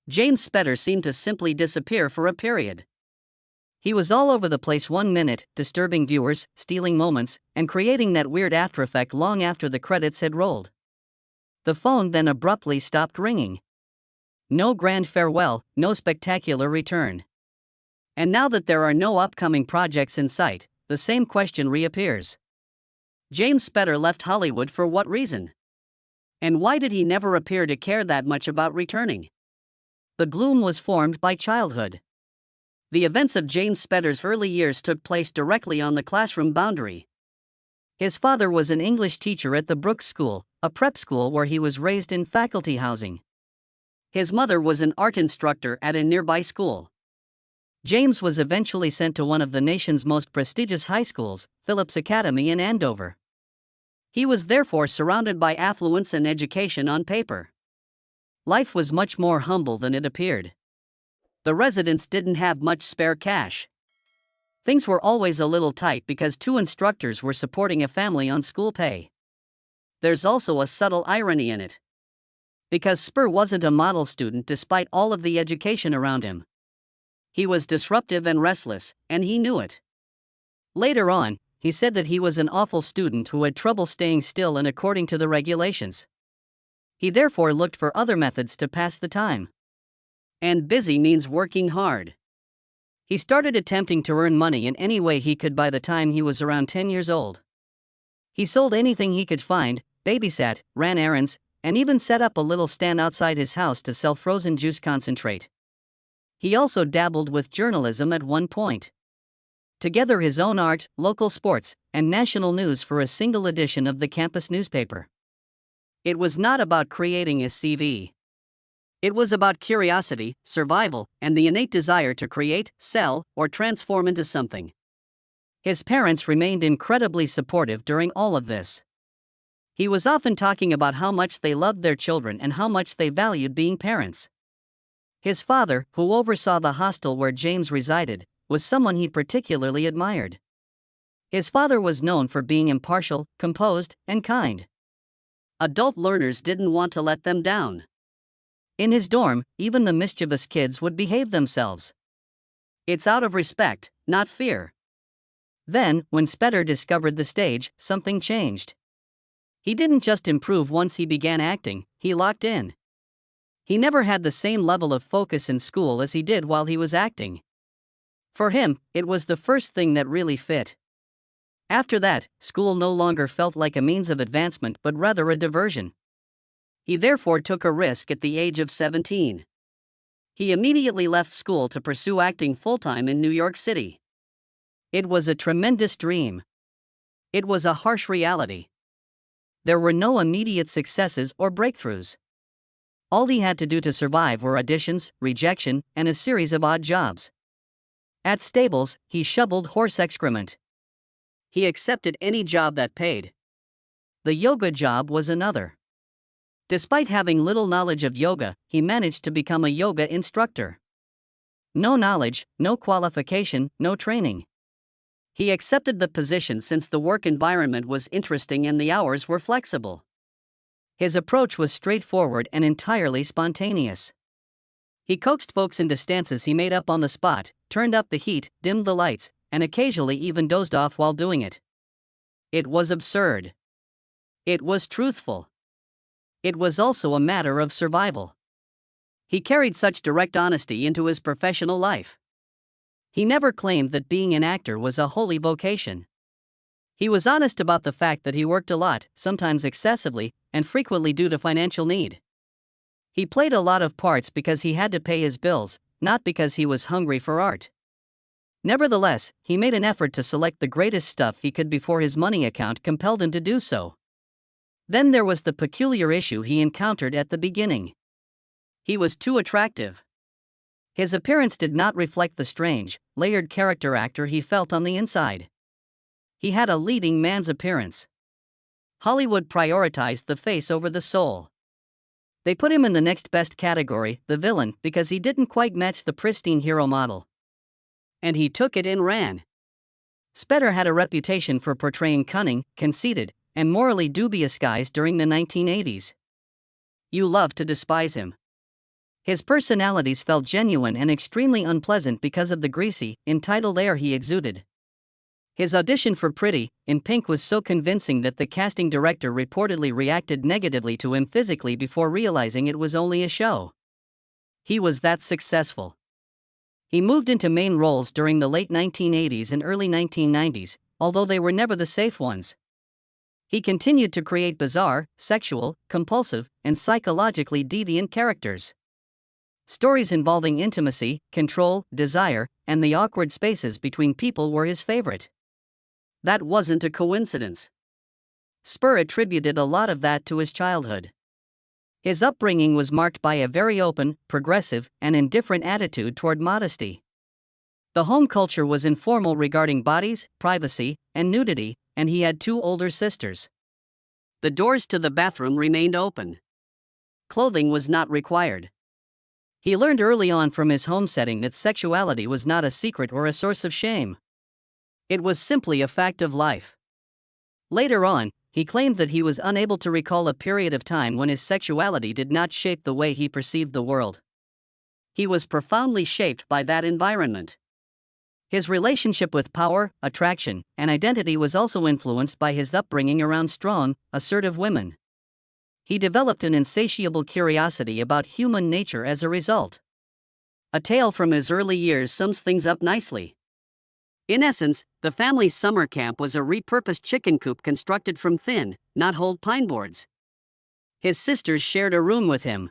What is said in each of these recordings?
James Spader seemed to simply disappear for a period. He was all over the place one minute, disturbing viewers, stealing moments, and creating that weird after effect long after the credits had rolled. The phone then abruptly stopped ringing. No grand farewell, no spectacular return. And now that there are no upcoming projects in sight, the same question reappears. James Spader left Hollywood for what reason? And why did he never appear to care that much about returning? The gloom was formed by childhood. The events of James Spader's early years took place directly on the classroom boundary. His father was an English teacher at the Brooks School, a prep school where he was raised in faculty housing. His mother was an art instructor at a nearby school. James was eventually sent to one of the nation's most prestigious high schools, Phillips Academy in Andover. He was therefore surrounded by affluence and education on paper. Life was much more humble than it appeared. The residents didn't have much spare cash. Things were always a little tight because 2 instructors were supporting a family on school pay. There's also a subtle irony in it. Because Spur wasn't a model student despite all of the education around him. He was disruptive and restless, and he knew it. Later on, he said that he was an awful student who had trouble staying still and according to the regulations. He therefore looked for other methods to pass the time. And busy means working hard. He started attempting to earn money in any way he could by the time he was around 10 years old. He sold anything he could find, babysat, ran errands, and even set up a little stand outside his house to sell frozen juice concentrate. He also dabbled with journalism at one point. Together his own art, local sports, and national news for a single edition of the campus newspaper. It was not about creating a CV. It was about curiosity, survival, and the innate desire to create, sell, or transform into something. His parents remained incredibly supportive during all of this. He was often talking about how much they loved their children and how much they valued being parents. His father, who oversaw the hostel where James resided, was someone he particularly admired. His father was known for being impartial, composed, and kind. Adult learners didn't want to let them down. In his dorm, even the mischievous kids would behave themselves. It's out of respect, not fear. Then, when Spader discovered the stage, something changed. He didn't just improve once he began acting, he locked in. He never had the same level of focus in school as he did while he was acting. For him, it was the first thing that really fit. After that, school no longer felt like a means of advancement but rather a diversion. He therefore took a risk at the age of 17. He immediately left school to pursue acting full-time in New York City. It was a tremendous dream. It was a harsh reality. There were no immediate successes or breakthroughs. All he had to do to survive were auditions, rejection, and a series of odd jobs. At stables, he shoveled horse excrement. He accepted any job that paid. The yoga job was another. Despite having little knowledge of yoga, he managed to become a yoga instructor. No knowledge, no qualification, no training. He accepted the position since the work environment was interesting and the hours were flexible. His approach was straightforward and entirely spontaneous. He coaxed folks into stances he made up on the spot, turned up the heat, dimmed the lights, and occasionally even dozed off while doing it. It was absurd. It was truthful. It was also a matter of survival. He carried such direct honesty into his professional life. He never claimed that being an actor was a holy vocation. He was honest about the fact that he worked a lot, sometimes excessively, and frequently due to financial need. He played a lot of parts because he had to pay his bills, not because he was hungry for art. Nevertheless, he made an effort to select the greatest stuff he could before his money account compelled him to do so. Then there was the peculiar issue he encountered at the beginning. He was too attractive. His appearance did not reflect the strange, layered character actor he felt on the inside. He had a leading man's appearance. Hollywood prioritized the face over the soul. They put him in the next best category, the villain, because he didn't quite match the pristine hero model. And he took it and ran. Spader had a reputation for portraying cunning, conceited, and morally dubious guys during the 1980s. You loved to despise him. His personalities felt genuine and extremely unpleasant because of the greasy, entitled air he exuded. His audition for Pretty in Pink was so convincing that the casting director reportedly reacted negatively to him physically before realizing it was only a show. He was that successful. He moved into main roles during the late 1980s and early 1990s, although they were never the safe ones. He continued to create bizarre, sexual, compulsive, and psychologically deviant characters. Stories involving intimacy, control, desire, and the awkward spaces between people were his favorite. That wasn't a coincidence. Spur attributed a lot of that to his childhood. His upbringing was marked by a very open, progressive, and indifferent attitude toward modesty. The home culture was informal regarding bodies, privacy, and nudity, and he had 2 older sisters. The doors to the bathroom remained open. Clothing was not required. He learned early on from his home setting that sexuality was not a secret or a source of shame. It was simply a fact of life. Later on, he claimed that he was unable to recall a period of time when his sexuality did not shape the way he perceived the world. He was profoundly shaped by that environment. His relationship with power, attraction, and identity was also influenced by his upbringing around strong, assertive women. He developed an insatiable curiosity about human nature as a result. A tale from his early years sums things up nicely. In essence, the family's summer camp was a repurposed chicken coop constructed from thin, knot-holed pine boards. His sisters shared a room with him.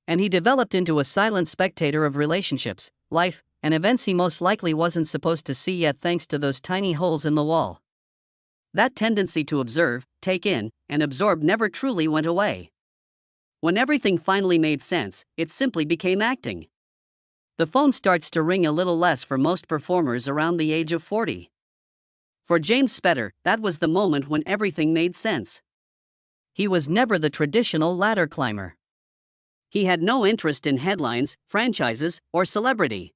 And he developed into a silent spectator of relationships, life, and events he most likely wasn't supposed to see yet thanks to those tiny holes in the wall. That tendency to observe, take in, and absorb never truly went away. When everything finally made sense, it simply became acting. The phone starts to ring a little less for most performers around the age of 40. For James Spader, that was the moment when everything made sense. He was never the traditional ladder climber. He had no interest in headlines, franchises, or celebrity.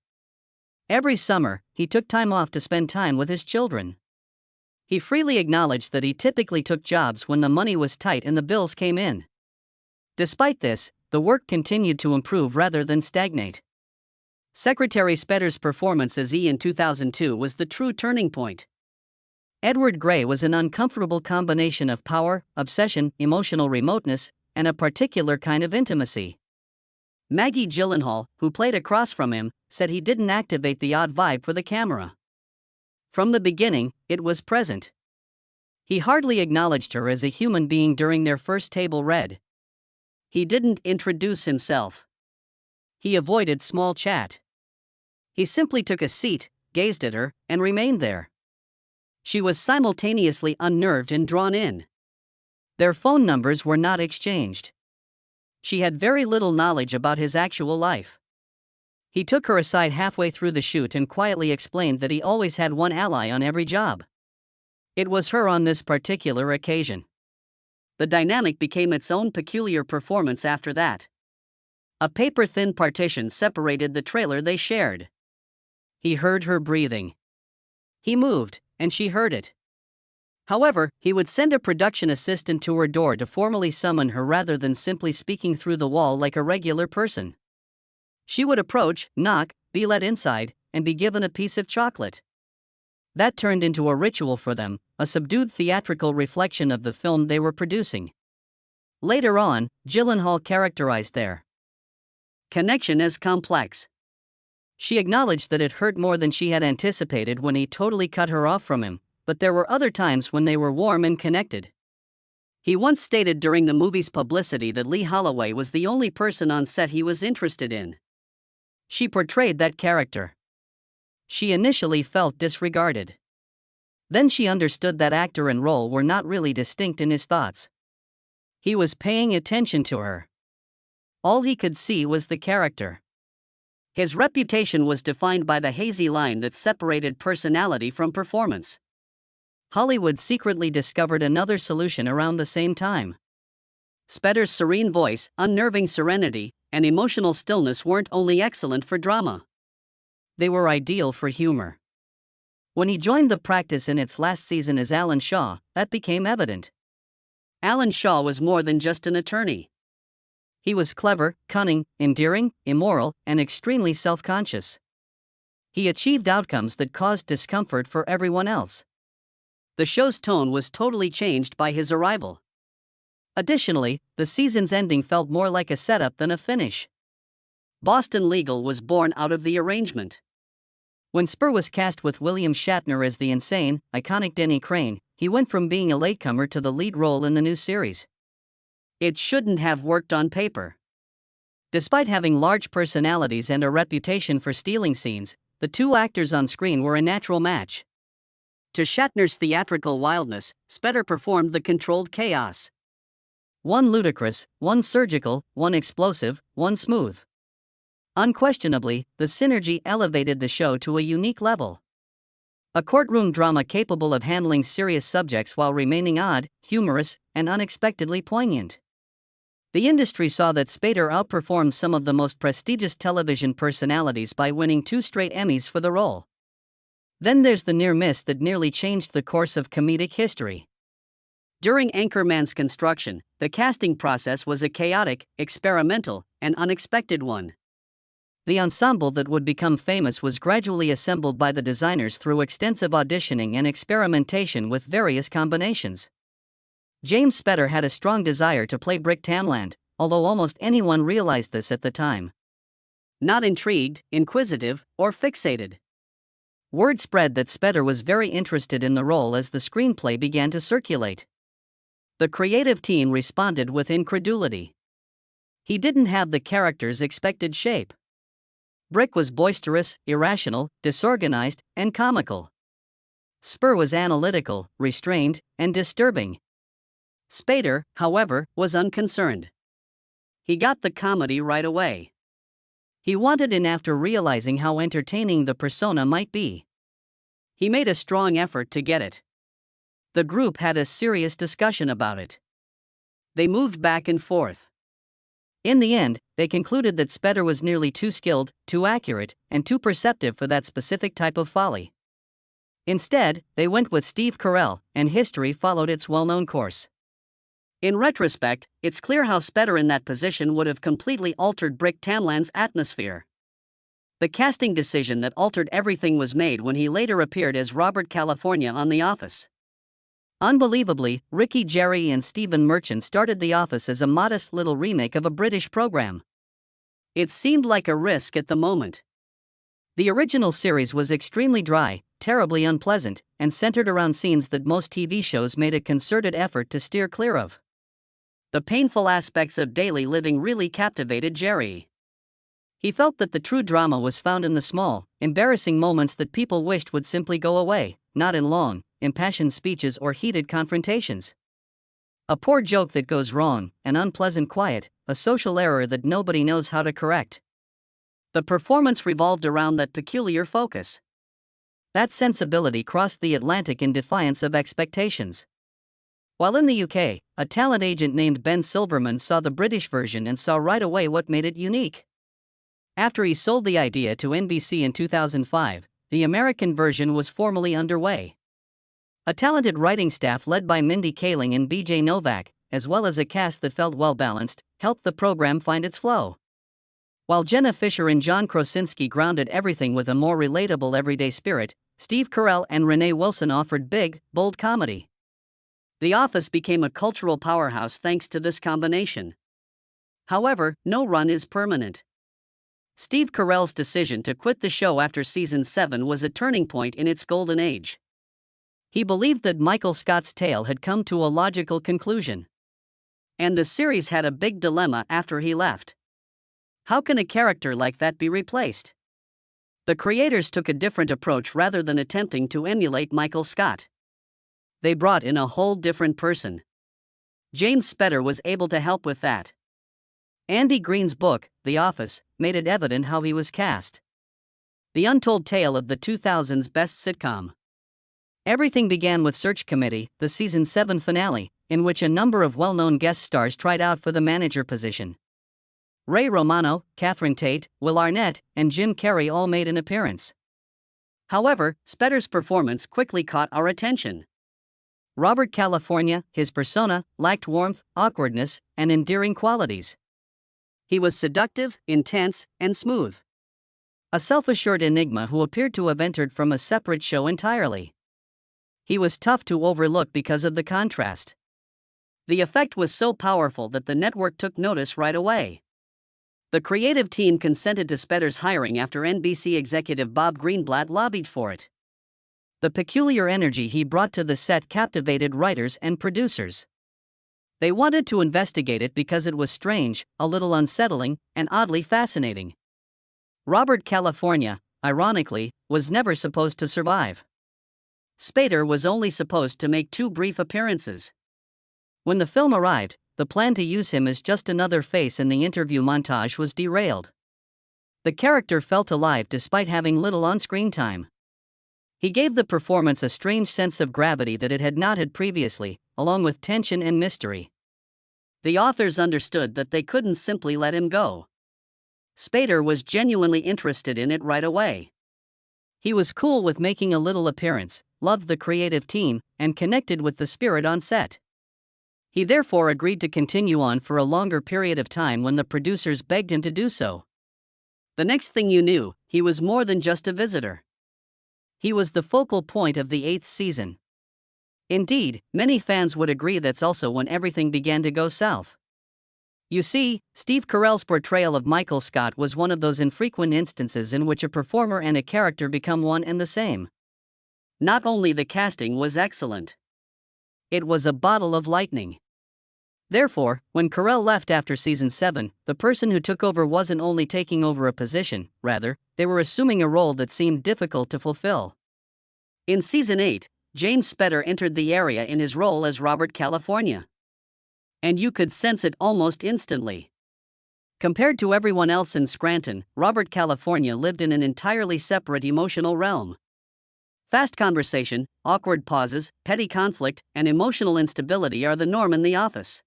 Every summer, he took time off to spend time with his children. He freely acknowledged that he typically took jobs when the money was tight and the bills came in. Despite this, the work continued to improve rather than stagnate. Secretary Spader's performance as E in 2002 was the true turning point. Edward Grey was an uncomfortable combination of power, obsession, emotional remoteness, and a particular kind of intimacy. Maggie Gyllenhaal, who played across from him, said he didn't activate the odd vibe for the camera. From the beginning, it was present. He hardly acknowledged her as a human being during their first table read. He didn't introduce himself. He avoided small chat. He simply took a seat, gazed at her, and remained there. She was simultaneously unnerved and drawn in. Their phone numbers were not exchanged. She had very little knowledge about his actual life. He took her aside halfway through the shoot and quietly explained that he always had one ally on every job. It was her on this particular occasion. The dynamic became its own peculiar performance after that. A paper-thin partition separated the trailer they shared. He heard her breathing. He moved, and she heard it. However, he would send a production assistant to her door to formally summon her rather than simply speaking through the wall like a regular person. She would approach, knock, be let inside, and be given a piece of chocolate. That turned into a ritual for them, a subdued theatrical reflection of the film they were producing. Later on, Gyllenhaal characterized their connection as complex. She acknowledged that it hurt more than she had anticipated when he totally cut her off from him, but there were other times when they were warm and connected. He once stated during the movie's publicity that Lee Holloway was the only person on set he was interested in. She portrayed that character. She initially felt disregarded. Then she understood that actor and role were not really distinct in his thoughts. He was paying attention to her. All he could see was the character. His reputation was defined by the hazy line that separated personality from performance. Hollywood secretly discovered another solution around the same time. Spader's serene voice, unnerving serenity, and emotional stillness weren't only excellent for drama. They were ideal for humor. When he joined the practice in its last season as Alan Shaw, that became evident. Alan Shaw was more than just an attorney. He was clever, cunning, endearing, immoral, and extremely self-conscious. He achieved outcomes that caused discomfort for everyone else. The show's tone was totally changed by his arrival. Additionally, the season's ending felt more like a setup than a finish. Boston Legal was born out of the arrangement. When Spur was cast with William Shatner as the insane, iconic Denny Crane, he went from being a latecomer to the lead role in the new series. It shouldn't have worked on paper. Despite having large personalities and a reputation for stealing scenes, the two actors on screen were a natural match. To Shatner's theatrical wildness, Spader performed the controlled chaos. One ludicrous, one surgical, one explosive, one smooth. Unquestionably, the synergy elevated the show to a unique level. A courtroom drama capable of handling serious subjects while remaining odd, humorous, and unexpectedly poignant. The industry saw that Spader outperformed some of the most prestigious television personalities by winning 2 straight Emmys for the role. Then there's the near miss that nearly changed the course of comedic history. During Anchorman's construction, the casting process was a chaotic, experimental, and unexpected one. The ensemble that would become famous was gradually assembled by the designers through extensive auditioning and experimentation with various combinations. James Spader had a strong desire to play Brick Tamland, although almost anyone realized this at the time. Not intrigued, inquisitive, or fixated. Word spread that Spader was very interested in the role as the screenplay began to circulate. The creative team responded with incredulity. He didn't have the character's expected shape. Brick was boisterous, irrational, disorganized, and comical. Spur was analytical, restrained, and disturbing. Spader, however, was unconcerned. He got the comedy right away. He wanted in after realizing how entertaining the persona might be. He made a strong effort to get it. The group had a serious discussion about it. They moved back and forth. In the end, they concluded that Spader was nearly too skilled, too accurate, and too perceptive for that specific type of folly. Instead, they went with Steve Carell, and history followed its well-known course. In retrospect, it's clear how Spader in that position would have completely altered Brick Tamland's atmosphere. The casting decision that altered everything was made when he later appeared as Robert California on The Office. Unbelievably, Ricky Gervais and Stephen Merchant started The Office as a modest little remake of a British program. It seemed like a risk at the moment. The original series was extremely dry, terribly unpleasant, and centered around scenes that most TV shows made a concerted effort to steer clear of. The painful aspects of daily living really captivated Gervais. He felt that the true drama was found in the small, embarrassing moments that people wished would simply go away, not in long, impassioned speeches or heated confrontations. A poor joke that goes wrong, an unpleasant quiet, a social error that nobody knows how to correct. The performance revolved around that peculiar focus. That sensibility crossed the Atlantic in defiance of expectations. While in the UK, a talent agent named Ben Silverman saw the British version and saw right away what made it unique. After he sold the idea to NBC in 2005, the American version was formally underway. A talented writing staff led by Mindy Kaling and BJ Novak, as well as a cast that felt well-balanced, helped the program find its flow. While Jenna Fisher and John Krasinski grounded everything with a more relatable everyday spirit, Steve Carell and Renee Wilson offered big, bold comedy. The Office became a cultural powerhouse thanks to this combination. However, no run is permanent. Steve Carell's decision to quit the show after season 7 was a turning point in its golden age. He believed that Michael Scott's tale had come to a logical conclusion. And the series had a big dilemma after he left. How can a character like that be replaced? The creators took a different approach rather than attempting to emulate Michael Scott. They brought in a whole different person. James Spader was able to help with that. Andy Green's book, The Office, made it evident how he was cast. The untold tale of the 2000s best sitcom. Everything began with Search Committee, the season 7 finale, in which a number of well-known guest stars tried out for the manager position. Ray Romano, Catherine Tate, Will Arnett, and Jim Carrey all made an appearance. However, Spader's performance quickly caught our attention. Robert California, his persona, lacked warmth, awkwardness, and endearing qualities. He was seductive, intense, and smooth. A self-assured enigma who appeared to have entered from a separate show entirely. He was tough to overlook because of the contrast. The effect was so powerful that the network took notice right away. The creative team consented to Spader's hiring after NBC executive Bob Greenblatt lobbied for it. The peculiar energy he brought to the set captivated writers and producers. They wanted to investigate it because it was strange, a little unsettling, and oddly fascinating. Robert California, ironically, was never supposed to survive. Spader was only supposed to make 2 brief appearances. When the film arrived, the plan to use him as just another face in the interview montage was derailed. The character felt alive despite having little on-screen time. He gave the performance a strange sense of gravity that it had not had previously, along with tension and mystery. The authors understood that they couldn't simply let him go. Spader was genuinely interested in it right away. He was cool with making a little appearance, loved the creative team, and connected with the spirit on set. He therefore agreed to continue on for a longer period of time when the producers begged him to do so. The next thing you knew, he was more than just a visitor. He was the focal point of the 8th season. Indeed, many fans would agree that's also when everything began to go south. You see, Steve Carell's portrayal of Michael Scott was one of those infrequent instances in which a performer and a character become one and the same. Not only the casting was excellent, it was a bottle of lightning. Therefore, when Carell left after season 7, the person who took over wasn't only taking over a position, rather, they were assuming a role that seemed difficult to fulfill. In season 8, James Spader entered the area in his role as Robert California. And you could sense it almost instantly. Compared to everyone else in Scranton, Robert California lived in an entirely separate emotional realm. Fast conversation, awkward pauses, petty conflict, and emotional instability are the norm in the office.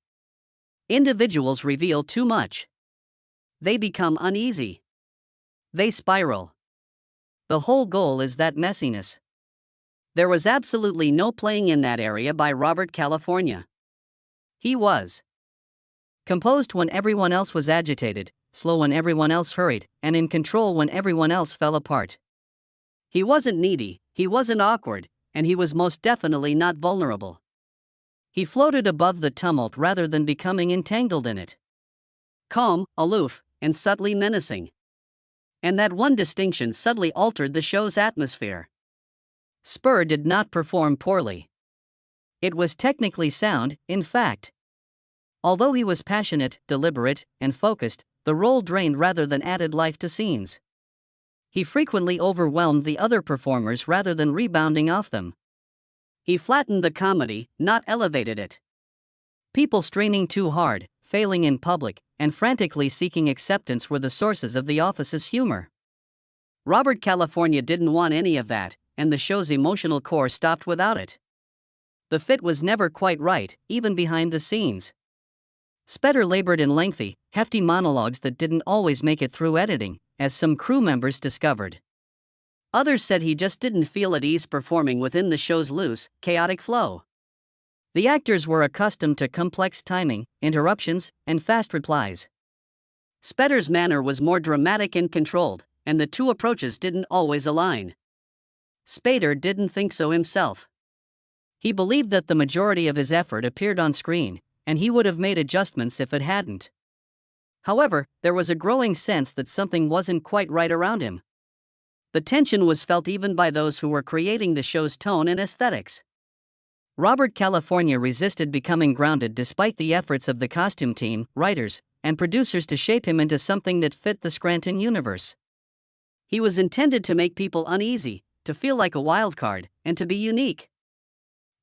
Individuals reveal too much. They become uneasy. They spiral. The whole goal is that messiness. There was absolutely no playing in that area by Robert California. He was composed when everyone else was agitated, slow when everyone else hurried, and in control when everyone else fell apart. He wasn't needy, he wasn't awkward, and he was most definitely not vulnerable. He floated above the tumult rather than becoming entangled in it. Calm, aloof, and subtly menacing. And that one distinction subtly altered the show's atmosphere. Spur did not perform poorly. It was technically sound, in fact. Although he was passionate, deliberate, and focused, the role drained rather than added life to scenes. He frequently overwhelmed the other performers rather than rebounding off them. He flattened the comedy, not elevated it. People straining too hard, failing in public, and frantically seeking acceptance were the sources of the office's humor. Robert California didn't want any of that, and the show's emotional core stopped without it. The fit was never quite right, even behind the scenes. Spader labored in lengthy, hefty monologues that didn't always make it through editing, as some crew members discovered. Others said he just didn't feel at ease performing within the show's loose, chaotic flow. The actors were accustomed to complex timing, interruptions, and fast replies. Spader's manner was more dramatic and controlled, and the two approaches didn't always align. Spader didn't think so himself. He believed that the majority of his effort appeared on screen, and he would have made adjustments if it hadn't. However, there was a growing sense that something wasn't quite right around him. The tension was felt even by those who were creating the show's tone and aesthetics. Robert California resisted becoming grounded despite the efforts of the costume team, writers, and producers to shape him into something that fit the Scranton universe. He was intended to make people uneasy, to feel like a wild card, and to be unique.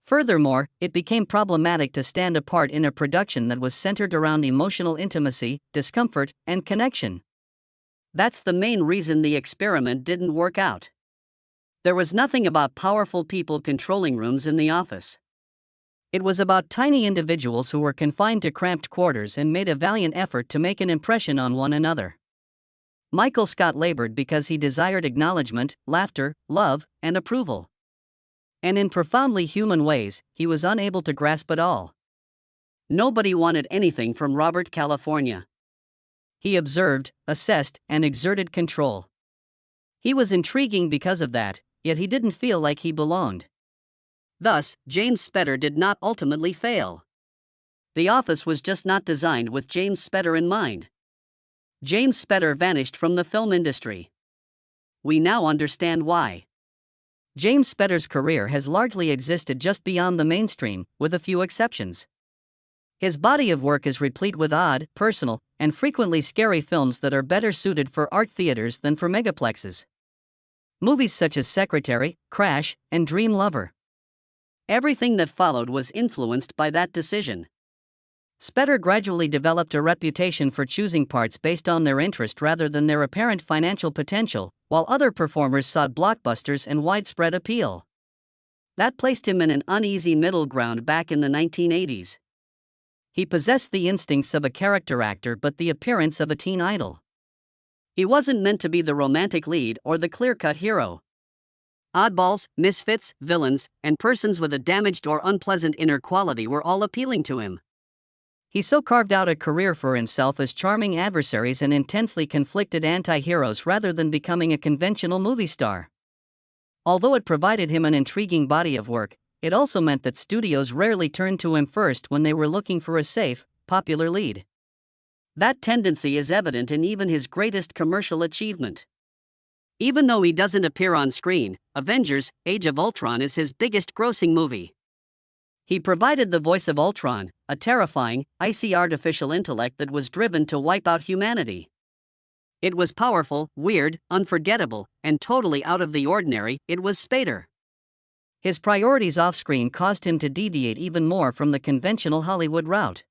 Furthermore, it became problematic to stand apart in a production that was centered around emotional intimacy, discomfort, and connection. That's the main reason the experiment didn't work out. There was nothing about powerful people controlling rooms in the office. It was about tiny individuals who were confined to cramped quarters and made a valiant effort to make an impression on one another. Michael Scott labored because he desired acknowledgement, laughter, love, and approval. And in profoundly human ways, he was unable to grasp it all. Nobody wanted anything from Robert California. He observed, assessed, and exerted control. He was intriguing because of that, yet he didn't feel like he belonged. Thus, James Spader did not ultimately fail. The office was just not designed with James Spader in mind. James Spader vanished from the film industry. We now understand why. James Spader's career has largely existed just beyond the mainstream, with a few exceptions. His body of work is replete with odd, personal, and frequently scary films that are better suited for art theaters than for megaplexes. Movies such as Secretary, Crash, and Dream Lover. Everything that followed was influenced by that decision. Spader gradually developed a reputation for choosing parts based on their interest rather than their apparent financial potential, while other performers sought blockbusters and widespread appeal. That placed him in an uneasy middle ground back in the 1980s. He possessed the instincts of a character actor but the appearance of a teen idol. He wasn't meant to be the romantic lead or the clear-cut hero. Oddballs, misfits, villains, and persons with a damaged or unpleasant inner quality were all appealing to him. He so carved out a career for himself as charming adversaries and intensely conflicted anti-heroes rather than becoming a conventional movie star. Although it provided him an intriguing body of work, it also meant that studios rarely turned to him first when they were looking for a safe, popular lead. That tendency is evident in even his greatest commercial achievement. Even though he doesn't appear on screen, Avengers: Age of Ultron is his biggest grossing movie. He provided the voice of Ultron, a terrifying, icy artificial intellect that was driven to wipe out humanity. It was powerful, weird, unforgettable, and totally out of the ordinary. It was Spader. His priorities off-screen caused him to deviate even more from the conventional Hollywood route.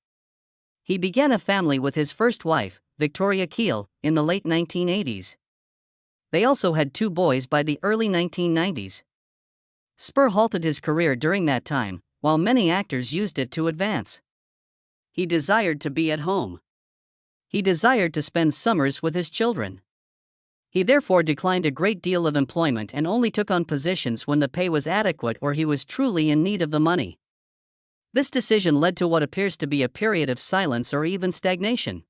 He began a family with his first wife, Victoria Keel, in the late 1980s. They also had 2 boys by the early 1990s. Spur halted his career during that time, while many actors used it to advance. He desired to be at home. He desired to spend summers with his children. He therefore declined a great deal of employment and only took on positions when the pay was adequate or he was truly in need of the money. This decision led to what appears to be a period of silence or even stagnation.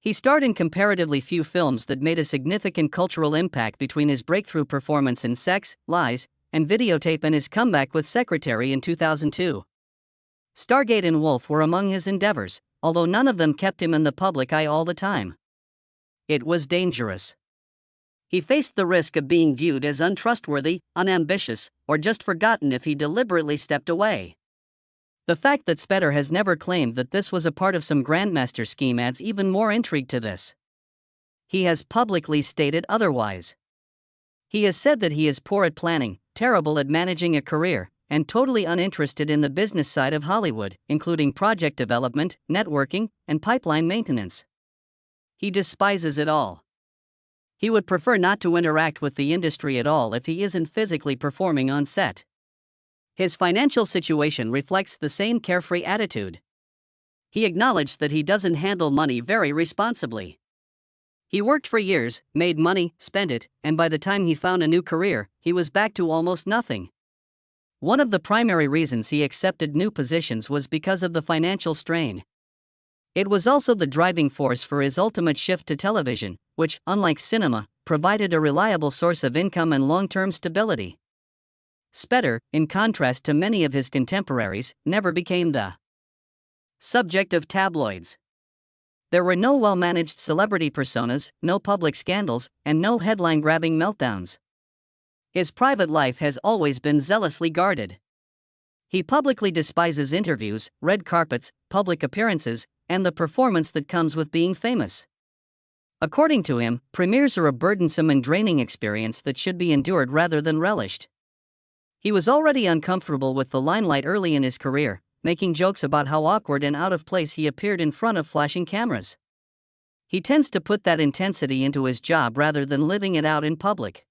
He starred in comparatively few films that made a significant cultural impact between his breakthrough performance in Sex, Lies, and Videotape and his comeback with Secretary in 2002. Stargate and Wolf were among his endeavors, although none of them kept him in the public eye all the time. It was dangerous. He faced the risk of being viewed as untrustworthy, unambitious, or just forgotten if he deliberately stepped away. The fact that Spader has never claimed that this was a part of some grandmaster scheme adds even more intrigue to this. He has publicly stated otherwise. He has said that he is poor at planning, terrible at managing a career, and totally uninterested in the business side of Hollywood, including project development, networking, and pipeline maintenance. He despises it all. He would prefer not to interact with the industry at all if he isn't physically performing on set. His financial situation reflects the same carefree attitude. He acknowledged that he doesn't handle money very responsibly. He worked for years, made money, spent it, and by the time he found a new career, he was back to almost nothing. One of the primary reasons he accepted new positions was because of the financial strain. It was also the driving force for his ultimate shift to television, which, unlike cinema, provided a reliable source of income and long-term stability. Spader, in contrast to many of his contemporaries, never became the subject of tabloids. There were no well-managed celebrity personas, no public scandals, and no headline-grabbing meltdowns. His private life has always been zealously guarded. He publicly despises interviews, red carpets, public appearances, and the performance that comes with being famous. According to him, premieres are a burdensome and draining experience that should be endured rather than relished. He was already uncomfortable with the limelight early in his career, making jokes about how awkward and out of place he appeared in front of flashing cameras. He tends to put that intensity into his job rather than living it out in public.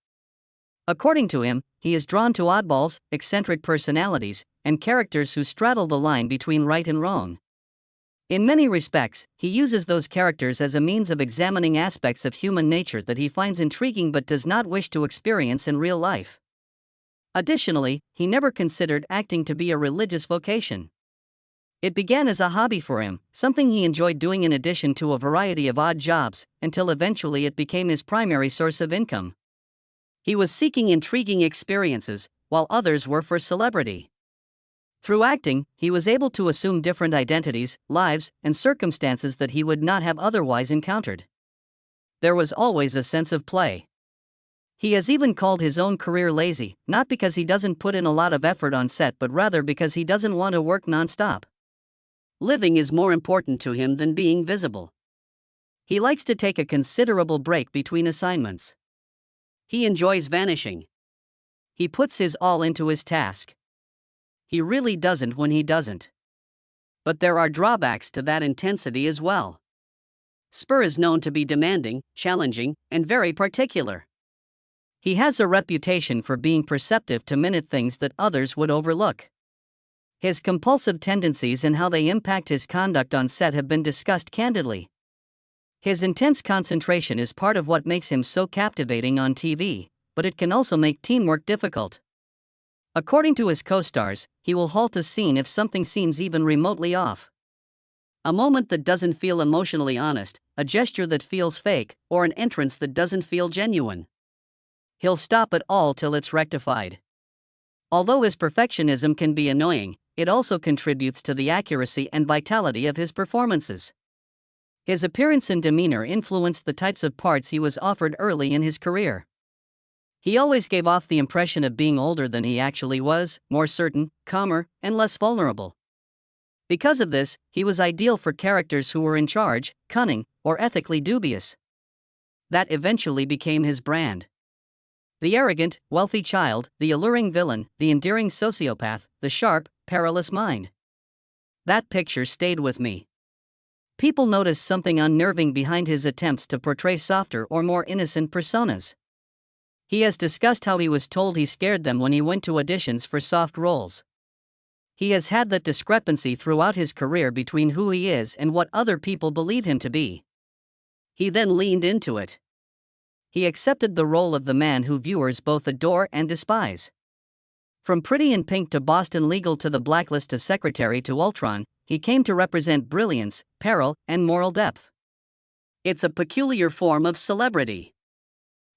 According to him, he is drawn to oddballs, eccentric personalities, and characters who straddle the line between right and wrong. In many respects, he uses those characters as a means of examining aspects of human nature that he finds intriguing but does not wish to experience in real life. Additionally, he never considered acting to be a religious vocation. It began as a hobby for him, something he enjoyed doing in addition to a variety of odd jobs, until eventually it became his primary source of income. He was seeking intriguing experiences, while others were for celebrity. Through acting, he was able to assume different identities, lives, and circumstances that he would not have otherwise encountered. There was always a sense of play. He has even called his own career lazy, not because he doesn't put in a lot of effort on set but rather because he doesn't want to work non-stop. Living is more important to him than being visible. He likes to take a considerable break between assignments. He enjoys vanishing. He puts his all into his task. He really doesn't when he doesn't. But there are drawbacks to that intensity as well. Spur is known to be demanding, challenging, and very particular. He has a reputation for being perceptive to minute things that others would overlook. His compulsive tendencies and how they impact his conduct on set have been discussed candidly. His intense concentration is part of what makes him so captivating on TV, but it can also make teamwork difficult. According to his co-stars, he will halt a scene if something seems even remotely off. A moment that doesn't feel emotionally honest, a gesture that feels fake, or an entrance that doesn't feel genuine. He'll stop it all till it's rectified. Although his perfectionism can be annoying, it also contributes to the accuracy and vitality of his performances. His appearance and demeanor influenced the types of parts he was offered early in his career. He always gave off the impression of being older than he actually was, more certain, calmer, and less vulnerable. Because of this, he was ideal for characters who were in charge, cunning, or ethically dubious. That eventually became his brand. The arrogant, wealthy child, the alluring villain, the endearing sociopath, the sharp, perilous mind. That picture stayed with me. People noticed something unnerving behind his attempts to portray softer or more innocent personas. He has discussed how he was told he scared them when he went to auditions for soft roles. He has had that discrepancy throughout his career between who he is and what other people believe him to be. He then leaned into it. He accepted the role of the man who viewers both adore and despise. From Pretty in Pink to Boston Legal to The Blacklist to Secretary to Ultron, he came to represent brilliance, peril, and moral depth. It's a peculiar form of celebrity.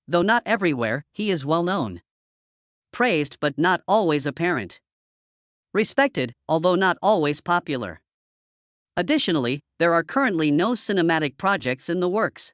Though not everywhere, he is well known. Praised but not always apparent. Respected, although not always popular. Additionally, there are currently no cinematic projects in the works.